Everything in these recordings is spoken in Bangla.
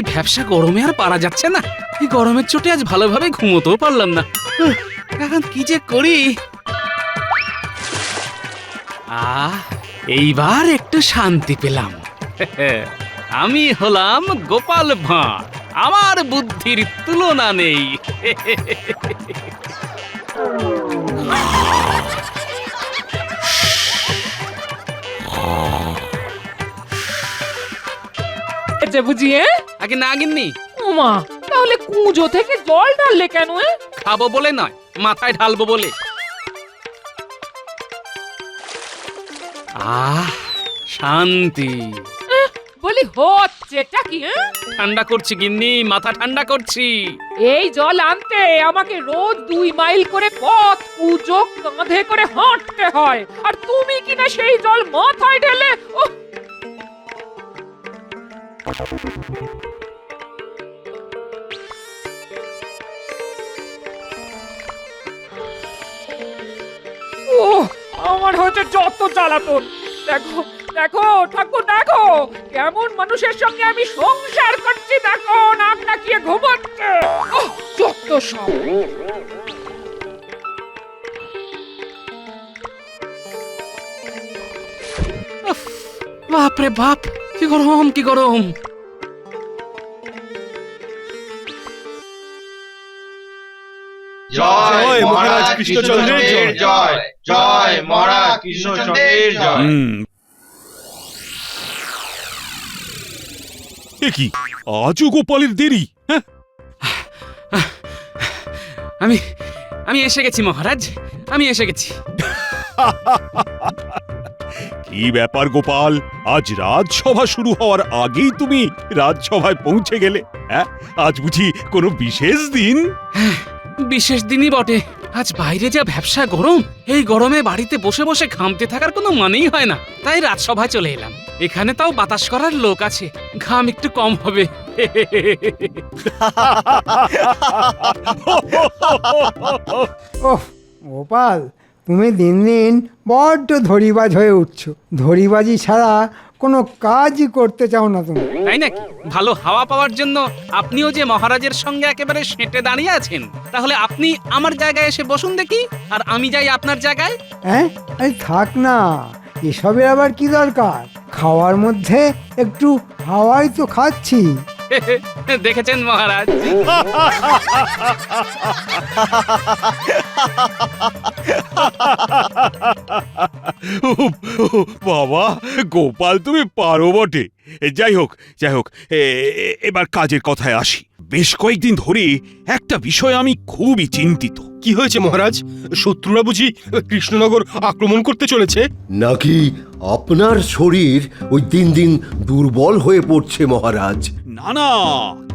এই ভ্যাপসা গরমে আর পারা যাচ্ছে না। এই গরমের চোটে আজ ভালোভাবে ঘুমোতেও পারলাম না। এখন কি যে করি। এইবার একটু শান্তি পেলাম। আমি হলাম গোপাল ভাঁড়, আমার বুদ্ধির তুলনা নেই। বুঝিয়ে আগে না গিন্নি, ওমা, তাহলে কুঁজো থেকে জল ঢাললে কেন? খাবো বলে নয়, মাথায় ঢালবো বলে। শান্তি। বলি হচ্ছেটা কি? ঠান্ডা করছি গিন্নি, মাথা ঠান্ডা করছি। এই জল আনতে আমাকে রোজ 2 মাইল করে পথ কুঁজো কাঁধে করে হাঁটতে হয়, আর তুমি কিনা সেই জল মাথায় ঢেলে। আমার হচ্ছে যত জ্বালাতন। দেখো দেখো ঠাকুর, দেখো কেমন মানুষের সঙ্গে আমি সংসার করছি। দেখো নাক ডাকিয়ে ঘুমাচ্ছে। যত সব। বাপরে বাপ, কি গরম, কি গরম। জয় মহারাজ কৃষ্ণচন্দ্রের জয়, জয় মহারাজ কৃষ্ণচন্দ্রের জয়। এ কি, আজও গোপালের দেরি? আমি আমি এসে গেছি মহারাজ, আমি এসে গেছি। কি ব্যাপার গোপাল, আজ রাজসভা শুরু হওয়ার আগেই তুমি রাজসভায় পৌঁছে গেলে? হ্যাঁ, আজ বুঝি কোনো বিশেষ দিন? বিশেষ দিনই বটে। আজ বাইরে যা ভ্যাপসা গরম, এই গরমে বাড়িতে বসে বসে ঘামতে থাকার কোনো মানেই হয় না। তাই রাজসভায় চলে এলাম। এখানে তাও বাতাস করার লোক আছে, ঘাম একটু কম হবে। ওহ গোপাল, তুমি দিন দিন বড্ড ধরিবাজ হয়ে উঠছো। ধরিবাজি ছাড়া কোনো কাজই করতে চাও না তুমি। তাই নাকি? ভালো হাওয়া পাওয়ার জন্য আপনিও যে মহারাজের সঙ্গে একেবারে সেঁটে দাঁড়িয়ে আছেন, তাহলে আপনি আমার জায়গায় এসে বসুন দেখি, আর আমি যাই আপনার জায়গায়। হ্যাঁ, আরে থাক না, এসবের আবার কি দরকার? খাওয়ার মধ্যে একটু হাওয়াই তো খাচ্ছি। দেখেছেন মহারাজ? বাবা গোপাল, তুমি পারো বটে। যাই হোক যাই হোক, এবার কাজের কথায় আসি। বেশ কয়েকদিন ধরে একটা বিষয় আমি খুবই চিন্তিত। কি হয়েছে মহারাজ? শত্রুরা বুঝি কৃষ্ণনগর আক্রমণ করতে চলেছে? নাকি আপনার শরীর ওই দিন দিন দুর্বল হয়ে পড়ছে মহারাজ? না না,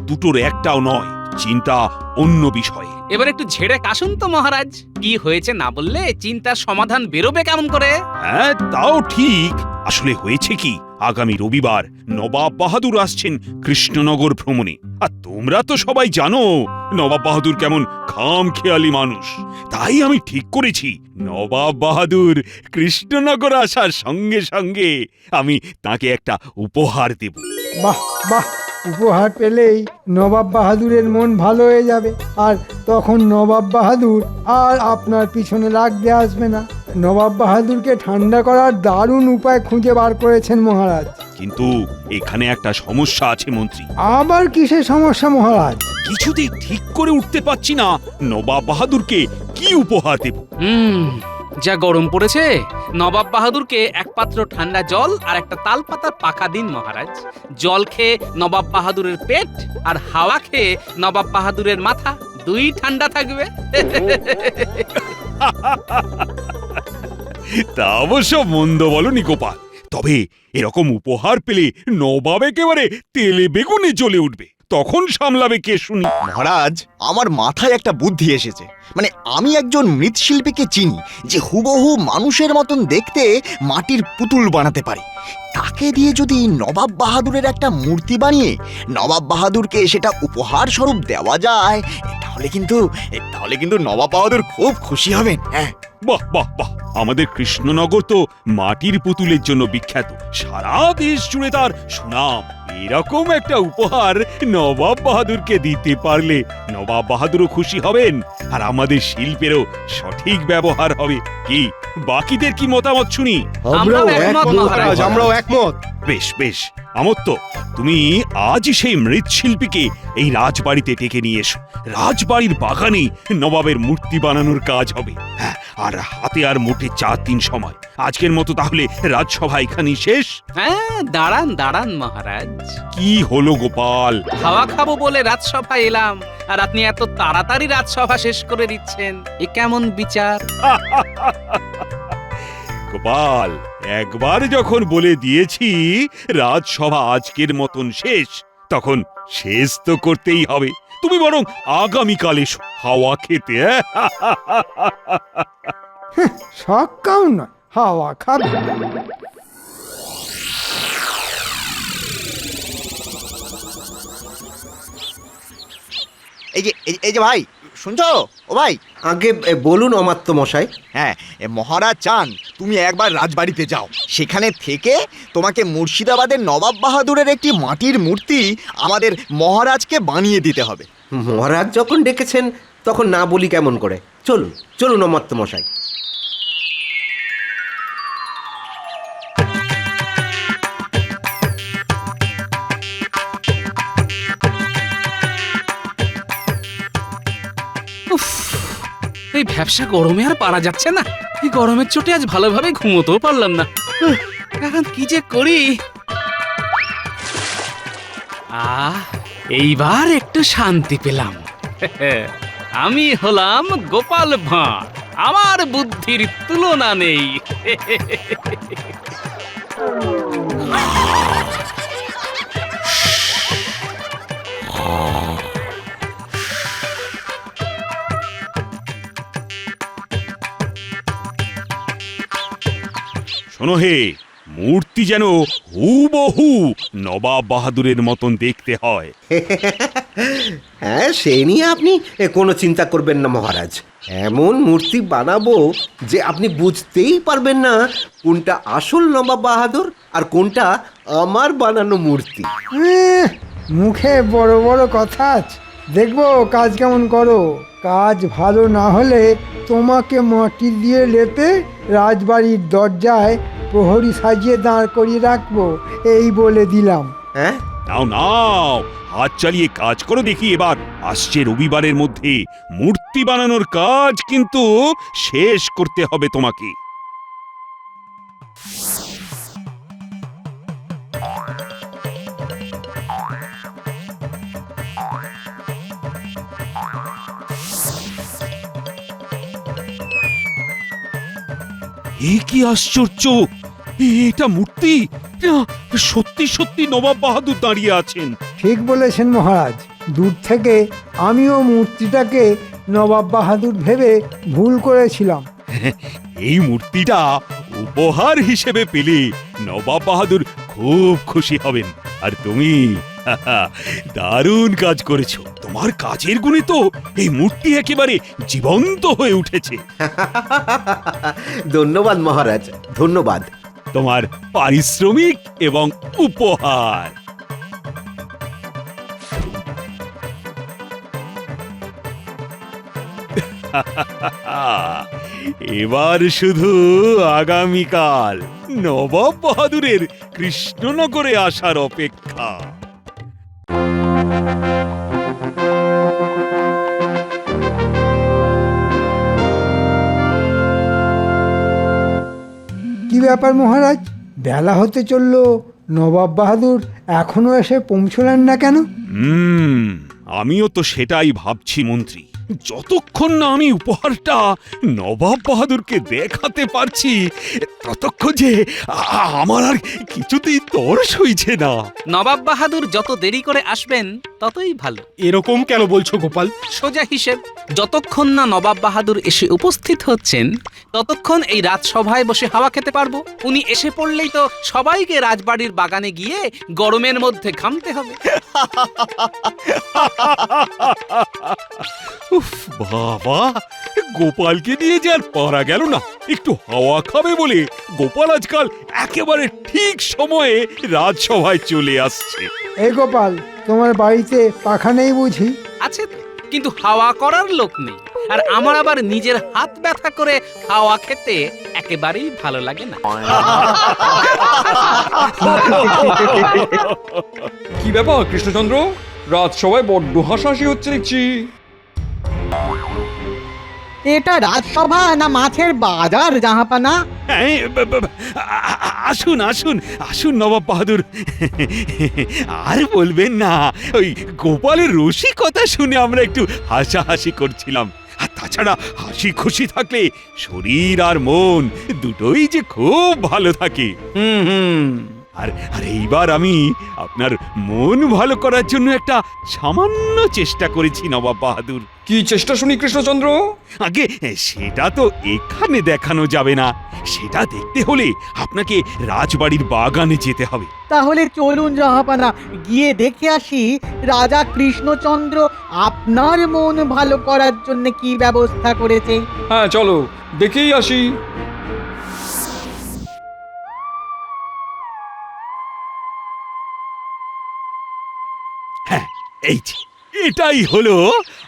দুটোর একটাও নয়, চিন্তা অন্য বিষয়ে। এবার একটু ঝেড়ে কাশুন তো মহারাজ, কি হয়েছে না বললে চিন্তার সমাধান বেরোবে কেমন করে? হ্যাঁ, তাও ঠিক। আসলে হয়েছে কি, আগামী রবিবার নবাব বাহাদুর আসছেন কৃষ্ণনগর ভ্রমণে। আর তোমরা তো সবাই জানো নবাব বাহাদুর কেমন খামখেয়ালি মানুষ। তাই আমি ঠিক করেছি, নবাব বাহাদুর কৃষ্ণনগর আসার সঙ্গে সঙ্গে আমি তাকে একটা উপহার দেব। বাহ বাহ, উপহার পেলেই নবাব বাহাদুরের মন ভালো হয়ে যাবে, আর তখন নবাব বাহাদুর আর আপনার পিছনে লাগতে আসবে না। নবাব বাহাদুরকে ঠান্ডা করার দারুণ উপায় খুঁজে বার করেছেন মহারাজ। কিন্তু এখানে একটা সমস্যা আছে মন্ত্রী। আবার কিসের সমস্যা মহারাজ? কিছুতেই ঠিক করে উঠতে পারছি না নবাব বাহাদুরকে কি উপহার দেব। যা গরম পড়েছে, নবাব বাহাদুরকে এক পাত্র ঠান্ডা জল আর একটা তাল পাতার পাখা দিন মহারাজ। জল খেয়ে নবাব বাহাদুরের পেট, আর হাওয়া খেয়ে নবাব বাহাদুরের মাথা, দুই ঠান্ডা থাকবে। তা অবশ্য মন্দ বলনি গোপাল, তবে এরকম উপহার পেলে নবাব একেবারে তেলে বেগুনে জ্বলে উঠবে। তখন সামলাবে কে শুনি? মহারাজ, আমার মাথায় একটা বুদ্ধি এসেছে। মানে আমি একজন মৃৎশিল্পীকে চিনি যে হুবহু মানুষের মতন দেখতে মাটির পুতুল বানাতে পারে। তাকে দিয়ে যদি নবাব বাহাদুরের একটা মূর্তি বানিয়ে নবাব বাহাদুরকে সেটা উপহার স্বরূপ দেওয়া যায়, তাহলে কিন্তু নবাব বাহাদুর খুব খুশি হবেন। হ্যাঁ, বাহ বাহ বাহ, আমাদের কৃষ্ণনগর তো মাটির পুতুলের জন্য বিখ্যাত, সারা দেশ জুড়ে তার সুনাম। এরকম একটা উপহার নবাব বাহাদুরকে দিতে পারলে নবাব বাহাদুরও খুশি হবেন, আর আমাদের শিল্পেরও সঠিক ব্যবহার হবে। কি বাকিদের কি মতামত শুনি? আমরাও একমত, মহারাজ। আমরাও একমত। বেশ বেশ, আমত্ত, তুমি আজই সেই মৃৎশিল্পীকে এই রাজবাড়িতে ডেকে নিয়ে এসো। রাজবাড়ির বাগানে নবাবের মূর্তি বানানোর কাজ হবে। হ্যাঁ, আর হাতে আর মোটে 4 দিন সময়। আজকের মতো তাহলে রাজসভা এখানেই শেষ। হ্যাঁ, দাঁড়ান দাঁড়ান মহারাজ। কি হলো গোপাল? হাওয়া খাবো বলে রাজসভায় এলাম, আর আপনি এত তাড়াতাড়ি রাজসভা শেষ করে দিচ্ছেন, এ কেমন বিচার? গোপাল, একবার যখন বলে দিয়েছি রাজসভা আজকের মতন শেষ, তখন শেষ তো করতেই হবে। তুমি বরং আগামীকাল এসো হাওয়া খেতে। সকাল নয়, হাওয়া খাবে। এই যে ভাই, শুনছো? ও ভাই, আগে বলুন অমাত্য মশাই। হ্যাঁ, মহারাজ চান তুমি একবার রাজবাড়িতে যাও, সেখানে থেকে তোমাকে মুর্শিদাবাদের নবাব বাহাদুরের একটি মাটির মূর্তি আমাদের মহারাজকে বানিয়ে দিতে হবে। মহারাজ যখন ডেকেছেন তখন না বলি কেমন করে? চলুন চলুন অমাত্য মশাই। উফ, এই ভ্যাপসা গরমে আর পারা যাচ্ছে না। এই গরমের চোটে আজ ভালোভাবে ঘুমোতেও পারলাম না। এখন কি যে করি। এইবার একটু শান্তি পেলাম। আমি হলাম গোপাল ভাঁড়, আমার বুদ্ধির তুলনা নেই। শোনো হে, মূর্তি যেন হুবহু নবাব বাহাদুরের মতন দেখতে হয়। হ্যাঁ, সে নিয়ে আপনি কোনো চিন্তা করবেন না মহারাজ। এমন মূর্তি বানাবো যে আপনি বুঝতেই পারবেন না কোনটা আসল নবাব বাহাদুর আর কোনটা আমার বানানো মূর্তি। মুখে বড় বড় কথা আছে, দেখবো কাজ কেমন করো। কাজ ভালো না হলে তোমাকে মাটি দিয়ে লেপে রাজবাড়ির দরজায় প্রহরী সাজিয়ে দাঁড় করিয়ে রাখবো, এই বলে দিলাম। হ্যাঁ, নাও নাও, হাত চালিয়ে কাজ করো দেখি। এবার আসছে রবিবারের মধ্যে মূর্তি বানানোর কাজ কিন্তু শেষ করতে হবে তোমাকে। এ কি আশ্চর্য! এটা মূর্তি, সত্যি সত্যি নবাব বাহাদুর দাঁড়িয়ে আছেন। ঠিক বলেছেন মহারাজ, দূর থেকে আমিও মূর্তিটাকে নবাব বাহাদুর ভেবে ভুল করেছিলাম। এই মূর্তিটা উপহার হিসেবে পেলে নবাব বাহাদুর খুব খুশি হবেন। আর তুমি দারুণ কাজ করেছো। তোমার কাজের গুণে তো এই মূর্তি একেবারে জীবন্ত হয়ে উঠেছে। ধন্যবাদ মহারাজ, ধন্যবাদ। তোমার পারিশ্রমিক এবং উপহার। এবার শুধু আগামীকাল নবাব বাহাদুরের কৃষ্ণনগরে আসার অপেক্ষা। কি ব্যাপার মহারাজ, বেলা হতে চললো, নবাব বাহাদুর এখনো এসে পৌঁছলেন না কেন? আমিও তো সেটাই ভাবছি মন্ত্রী। যতক্ষণ না আমি উপহারটা নবাব বাহাদুরকে দেখাতে পারছি, ততক্ষণ যে আমার আর কিছুতেই তর সইছে না। নবাব বাহাদুর যত দেরি করে আসবেন ততই ভালো। এরকম কেন বলছো গোপাল? সোজা হিসেব, যতক্ষণ না নবাব বাহাদুর এসে উপস্থিত হচ্ছেন ততক্ষণ এই রাজসভায় বসে হাওয়া খেতে পারবো। উনি এসে পড়লেই তো সবাইকে রাজবাড়ির বাগানে গিয়ে গরমের মধ্যে ঘামতে হবে। উফ বাবা, গোপালকে নিয়ে যে আর পারা গেল না। একটু হাওয়া খাবে বলে গোপাল আজকাল একেবারে ঠিক সময়ে রাজসভায় চলে আসছে। এই গোপাল, তোমার বাড়িতে পাখা নেই বুঝি? আছে তো, কিন্তু হাওয়া করার লোক নেই। আর আমার আবার নিজের হাত ব্যথা করে হাওয়া খেতে একেবারেই ভালো লাগে না। কি ব্যাপার কৃষ্ণচন্দ্র, রাজসভায় বড্ড হাসাহাসি হচ্ছে দেখছি। এটা রাজসভা না মাছের বাজার জাহাপানা? হ্যাঁ, আসুন আসুন আসুন নবাব বাহাদুর। আর বলবেন না, ওই গোপালের রসিকতা শুনে আমরা একটু হাসাহাসি করছিলাম। আর তাছাড়া হাসি খুশি থাকলে শরীর আর মন দুটোই যে খুব ভালো থাকে। আর আর এইবার আমি আপনার মন ভালো করার জন্য একটা সামান্য চেষ্টা করেছি নবাব বাহাদুর। কি চেষ্টা শুনি কৃষ্ণচন্দ্র? আগে সেটা তো এখানে দেখানো যাবে না, সেটা দেখতে হলে আপনাকে রাজবাড়ির বাগানে যেতে হবে। তাহলে চলুন জাহাপানা, গিয়ে দেখে আসি রাজা কৃষ্ণচন্দ্র আপনার মন ভালো করার জন্য কি ব্যবস্থা করেছে। হ্যাঁ চলো, দেখেই আসি। হ্যাঁ, এই যে, এটাই হলো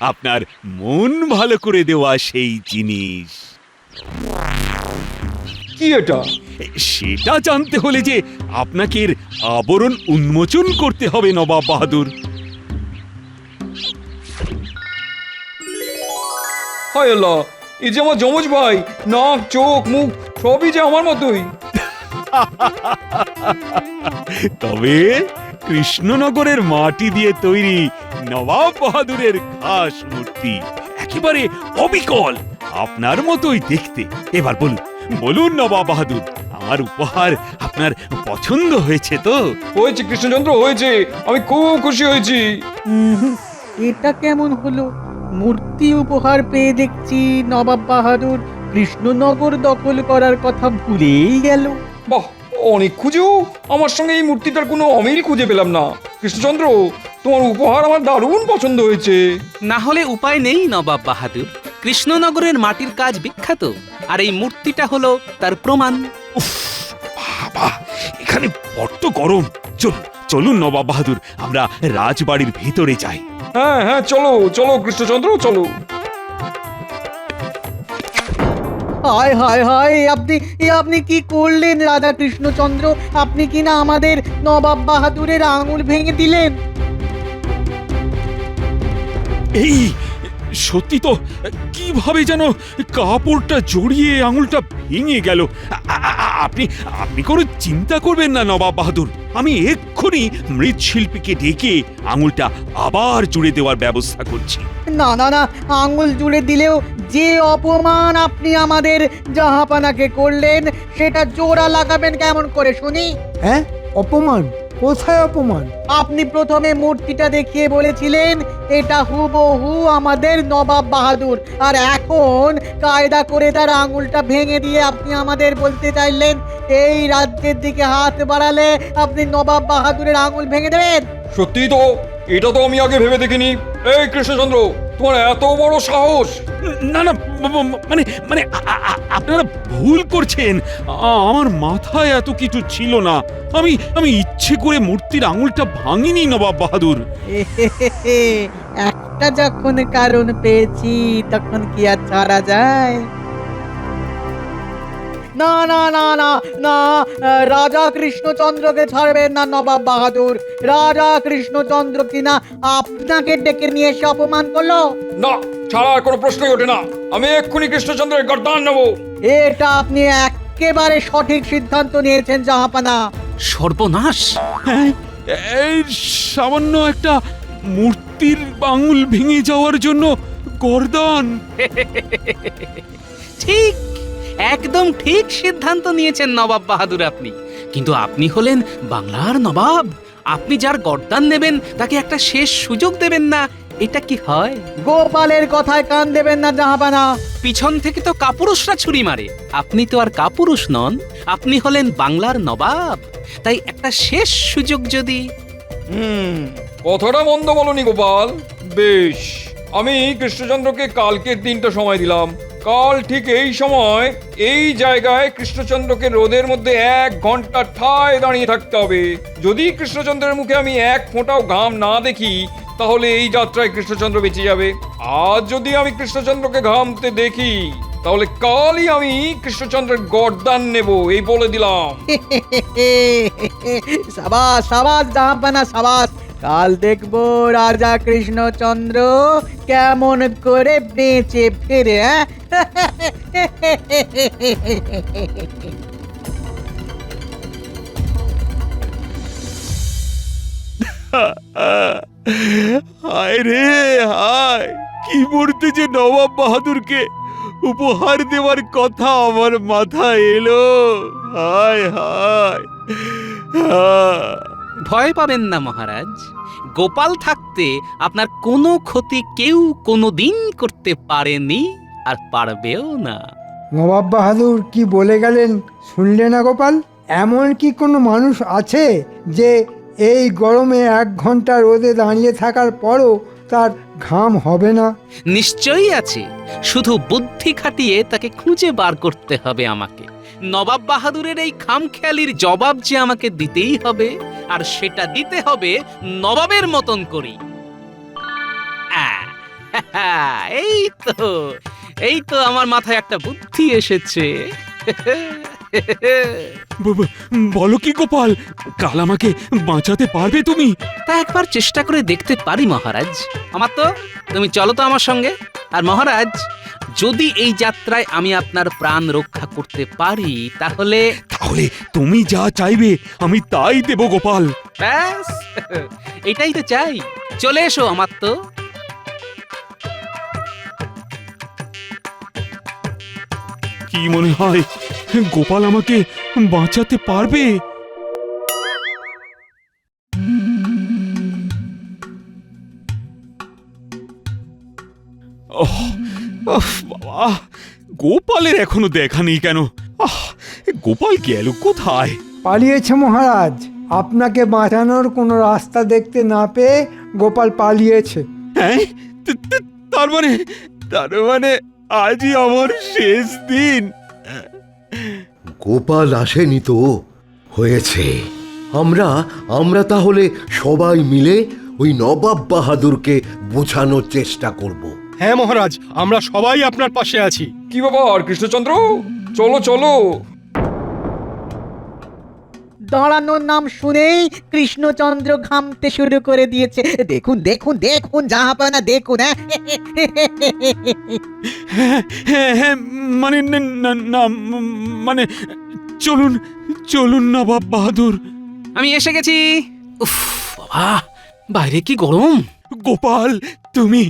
আপনার মন ভালো করে দেওয়া সেই জিনিস। কি এটা? সেটা জানতে হলে যে আপনাকে এর আবরণ উন্মোচন করতে হবে নবাব বাহাদুর। হায় আল্লাহ, এই যে আমার যমজ ভাই, নাক চোখ মুখ সবই যে আমার মতোই। তবে কৃষ্ণনগরের মাটি দিয়ে তৈরি নবাব বাহাদুরের খাস মূর্তি, একেবারে অবিকল, আপনার মতোই দেখতে। এবার বলুন বলুন নবাব বাহাদুর, আমার উপহার আপনার পছন্দ হয়েছে তো? হয়েছে কৃষ্ণচন্দ্র, হয়েছে, আমি খুব খুশি হয়েছি। এটা কেমন হলো? মূর্তি উপহার পেয়ে দেখছি নবাব বাহাদুর কৃষ্ণনগর দখল করার কথা ভুলেই গেল। বাহ, অনেক খুঁজেও আমার সঙ্গে এই মূর্তিটার কোনো অমিল খুঁজে পেলাম না। কৃষ্ণচন্দ্র, তোমার উপহার আমার দারুণ পছন্দ হয়েছে। না হলে উপায় নেই নবাব বাহাদুর, কৃষ্ণনগরের মাটির কাজ বিখ্যাত, আর এই মূর্তিটা হলো তার প্রমাণ। উফ বাবা, এখানে বড্ড গরম। চলুন চলুন নবাব বাহাদুর, আমরা রাজবাড়ির ভেতরে যাই। হ্যাঁ হ্যাঁ, চলো চলো কৃষ্ণচন্দ্র, চলো। হায় হায় হায়, আপনি কি করলেন রাজা কৃষ্ণচন্দ্র? আপনি কি না আমাদের নবাব বাহাদুরের আঙুল ভেঙে দিলেন? এই সত্যি তো, কিভাবে যেন কাপড়টা জড়িয়ে আঙুলটা ভেঙে গেল। আপনি আপনি কোনো চিন্তা করবেন না নবাব বাহাদুর, আমি এক্ষুনি মৃৎশিল্পীকে ডেকে আঙুলটা আবার জুড়ে দেওয়ার ব্যবস্থা করছি। না না না, আঙুল জুড়ে দিলেও যে অপমান আপনি আমাদের জাহাপানাকে করলেন সেটা জোড়া লাগাবেন কেমন করে শুনি? হ্যাঁ, অপমান? কোথায় অপমান? আপনি প্রথমে মূর্তিটা দেখিয়ে বলেছিলেন এটা হুবহু আমাদের নবাব বাহাদুর, আর এখন কায়দা করে তার আঙুলটা ভেঙে দিয়ে আপনি আমাদের বলতে চাইলেন এই রাজ্যের দিকে হাত বাড়ালে আপনি নবাব বাহাদুরের আঙুল ভেঙে দেবেন। সত্যি তো, এটা তো আমি আগে ভেবে দেখিনি। এই কৃষ্ণচন্দ্র, তোমার এত বড় সাহস! না না, মানে মানে আপনারা ভুল করছেন। আমার মাথায় এত কিছু ছিল না। আমি ইচ্ছে করে মূর্তির আঙুলটা ভাঙিনি নবাব বাহাদুর। একটা যখন কারণ পেয়েছি তখন কি আর ছাড়া যায়? না না না না না, রাজা কৃষ্ণচন্দ্রকে ছাড়বেন না নবাব বাহাদুর। রাজা কৃষ্ণচন্দ্র কিনা আপনাকে ডেকে নিয়ে এসে অপমান করলো। না, ছাড়ার কোনো প্রশ্নই ওঠে না। আমি এক্ষুনি কৃষ্ণচন্দ্রের গর্দান নেবো। এটা আপনি একেবারে সঠিক সিদ্ধান্ত নিয়েছেন জাহাপানা। সর্বনাশ! হ্যাঁ, এই সামান্য একটা মূর্তির আঙুল ভেঙে যাওয়ার জন্য গর্দান? ঠিক, একদম ঠিক সিদ্ধান্ত নিয়েছেন নবাব বাহাদুর আপনি। কিন্তু আপনি হলেন বাংলার নবাব, আপনি যার গর্দান নেবেন তাকে একটা শেষ সুযোগ দেবেন না, এটা কি হয়? গোপালের কথায় কান দেবেন না জাহাপানা। পিছন থেকে তো কাপুরুষরা ছুরি মারে, আপনি তো আর কাপুরুষ নন, আপনি হলেন বাংলার নবাব। তাই একটা শেষ সুযোগ যদি... কথাটা মন্দ বলনি গোপাল, বেশ, আমি কৃষ্ণচন্দ্রকে কালকের দিনটা সময় দিলাম। কাল ঠিক এই সময় এই জায়গায় কৃষ্ণচন্দ্রকে রোদের মধ্যে 1 ঘন্টা ঠায় দাঁড়িয়ে থাকতে হবে। যদি কৃষ্ণচন্দ্রের মুখে আমি এক ফোঁটাও ঘাম না দেখি, তাহলে এই যাত্রায় কৃষ্ণচন্দ্র বেঁচে যাবে। আর যদি আমি কৃষ্ণচন্দ্রকে ঘামতে দেখি, তাহলে কালই আমি কৃষ্ণচন্দ্রের গর্দান নেব, এই বলে দিলাম। সাবাস সাবাস জাহাপানা সাবাস। কাল দেখবো রাজা কৃষ্ণচন্দ্র কেমন করে বেঁচে ফেরে। হায় রে হায়, কি মুহূর্তে যে নবাব বাহাদুরকে উপহার দেওয়ার কথা আমার মাথায় এলো। হায় হায় হায়। ভয় পাবেন না মহারাজ, গোপাল থাকতে আপনার কোনো ক্ষতি কেউ কোনোদিন করতে পারেনি আর পারবেও না। নবাব বাহাদুর কি বলে গেলেন শুনলে না গোপাল? এমন কি কোনো মানুষ আছে যে এই গরমে 1 ঘন্টা রোদে দাঁড়িয়ে থাকার পরও তার ঘাম হবে না? নিশ্চয়ই আছে, শুধু বুদ্ধি খাটিয়ে তাকে খুঁজে বার করতে হবে আমাকে। নবাব বাহাদুরের এই খামখেয়ালির জবাব যে আমাকে দিতেই হবে, আর সেটা দিতে হবে নবাবের মতন করেই। এই তো আমার মাথায় একটা বুদ্ধি এসেছে। বলো কি গোপাল, কাল আমাকে বাঁচাতে পারবে তুমি? তা একবার চেষ্টা করে দেখতে পারি মহারাজ। আমার তো তুমি চলো তো আমার সঙ্গে। আর মহারাজ, যদি এই যাত্রায় আমি আপনার প্রাণ রক্ষা করতে পারি, তাহলে তাহলে তুমি যা চাইবে আমি তাই দেব গোপাল। ব্যাস, এটাই তো চাই। চলে এসো আমার তো। কি মনে হয় গোপাল আমাকে বাঁচাতে পারবে? বাবা, গোপালের এখনো দেখা নেই কেন? গোপাল গেল কোথায়? পালিয়েছে মহারাজ। আপনাকে বাঁচানোর কোনো রাস্তা দেখতে না পেয়ে গোপাল পালিয়েছে। হ্যাঁ, তার মানে আজই আমার শেষ দিন। গোপাল আসেনি তো? হয়েছে। আমরা তাহলে সবাই মিলে ওই নবাব বাহাদুরকে বোঝানোর চেষ্টা করব। হ্যাঁ মহারাজ, আমরা সবাই আপনার পাশে আছি। কি ব্যাপার কৃষ্ণচন্দ্র, চলো চলো। দাঁড়ানোর নাম শুনেই কৃষ্ণচন্দ্র ঘামতে শুরু করে দিয়েছে। দেখুন দেখুন দেখুন জাহাপানা, দেখুন। হ্যাঁ, মানে না, মানে চলুন চলুন নবাব বাহাদুর। আমি এসে গেছি। উফ বাবা, বাইরে কি গরম। গোপাল, তুমি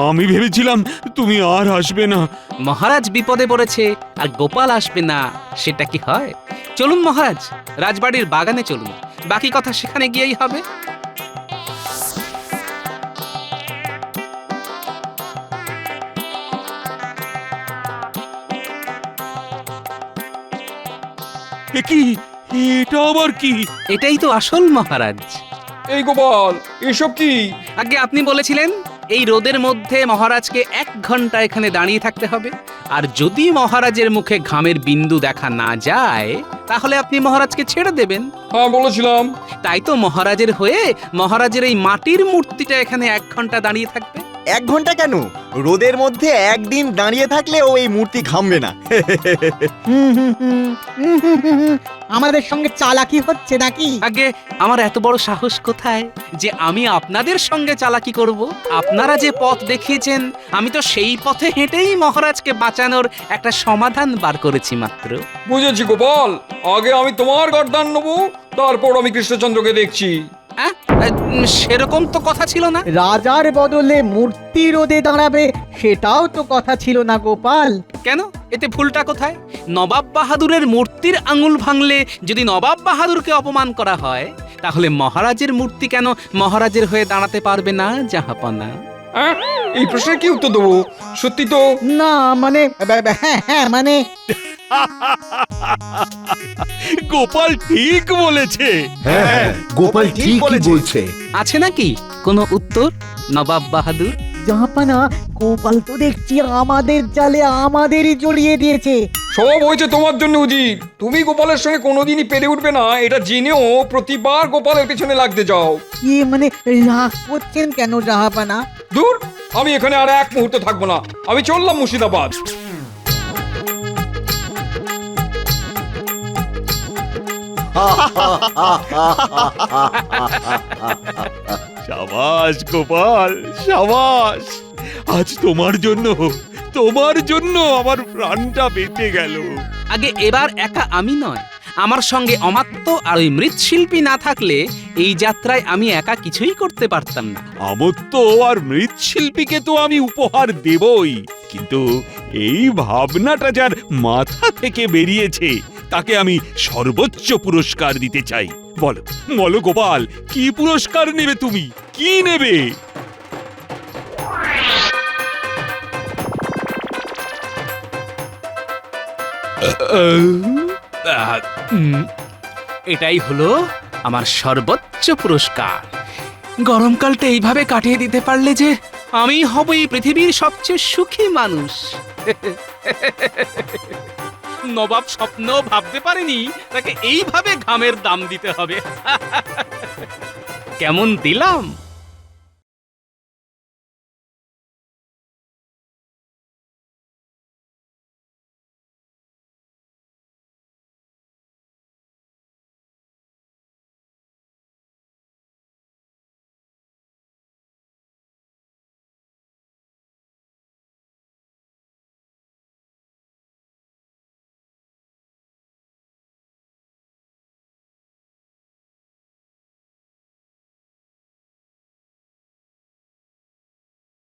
আমি ভেবেছিলাম তুমি আর আসবে না। মহারাজ বিপদে পড়েছে আর গোপাল আসবে না, সেটা কি হয়? চলুন মহারাজ, রাজবাড়ির বাগানে চলুন, বাকি কথা সেখানে গিয়েই হবে। কি, এটা আবার কি? এটাই তো আসল মহারাজ। এই গোপাল, এসব কি? আগে আপনি বলেছিলেন এই রোদের মধ্যে মহারাজকে 1 ঘন্টা এখানে দাঁড়িয়ে থাকতে হবে, আর যদি মহারাজের মুখে ঘামের বিন্দু দেখা না যায়, তাহলে আপনি মহারাজকে ছেড়ে দেবেন। হ্যাঁ বলেছিলাম। তাই তো মহারাজের হয়ে মহারাজের এই মাটির মূর্তিটা এখানে 1 ঘন্টা দাঁড়িয়ে থাকবে। 1 ঘন্টা কেন, রোদের মধ্যে একদিন দাঁড়িয়ে থাকলে ও এই মূর্তি ঘামবে না। আমাদের সঙ্গে চালাকি হচ্ছে নাকি? আগে আমার এত বড় সাহস কোথায় যে আমি আপনাদের সঙ্গে চালাকি করব? আপনারা যে পথ দেখিয়েছেন, আমি তো সেই পথে হেঁটেই মহারাজকে বাঁচানোর একটা সমাধান বার করেছি মাত্র। বুঝেছি গোপাল, আগে আমি তোমার গর্দান নেবো, তারপর আমি কৃষ্ণচন্দ্রকে দেখছি। সেরকম তো কথা ছিল না। রাজার বদলে মূর্তি রোদে দাঁড়াবে, সেটাও তো কথা ছিল না গোপাল। কেন, এতে ভুলটা কোথায়? নবাব বাহাদুরের মূর্তির আঙুল ভাঙলে যদি নবাব বাহাদুরকে অপমান করা হয়, তাহলে মহারাজের মূর্তি কেন মহারাজের হয়ে দাঁড়াতে পারবে না জাহাপনা? এই প্রশ্নের কি উত্তর দেবো? সত্যি তো না মানে, হ্যাঁ মানে গোপাল ঠিক বলেছে। হ্যাঁ, গোপাল ঠিকই বলছে। আছে নাকি কোনো উত্তর? নবাব বাহাদুর? জাহাপানা, গোপাল তো দেখছি আমাদের জালে আমাদেরই জড়িয়ে দিয়েছে। সব হয়েছে তোমার জন্য উজির। তুমি গোপালের সঙ্গে কোনোদিনই পেরে উঠবে না এটা জেনেও প্রতিবার গোপালের পেছনে লাগতে যাও। কি মানে রাগ করছেন কেন জাহাপানা? দূর, আমি এখানে আর এক মুহূর্ত থাকবো না। আমি চললাম মুর্শিদাবাদ। সাবাস গোপাল, সাবাস। আজ তোমার জন্য আমার প্রাণটা বেঁচে গেল। আগে এবার একা আমি নয়, আমার সঙ্গে অমাত্য আর ওই মৃৎশিল্পী না থাকলে এই যাত্রায় আমি একা কিছুই করতে পারতাম না। আমত্ত আর মৃৎশিল্পীকে তো আমি উপহার দেবই, কিন্তু এই ভাবনাটা যার মাথা থেকে বেরিয়েছে তাকে আমি সর্বোচ্চ পুরস্কার দিতে চাই। বলো বলো গোপাল, কি পুরস্কার নেবে তুমি? কি নেবে? এটাই হলো আমার সর্বোচ্চ পুরস্কার। গরমকালটা এইভাবে কাটিয়ে দিতে পারলে যে আমি হব এই পৃথিবীর সবচেয়ে সুখী মানুষ। নবাব স্বপ্ন ভাবতে পারেনি তাকে এইভাবে ঘামের দাম দিতে হবে। কেমন দিলাম?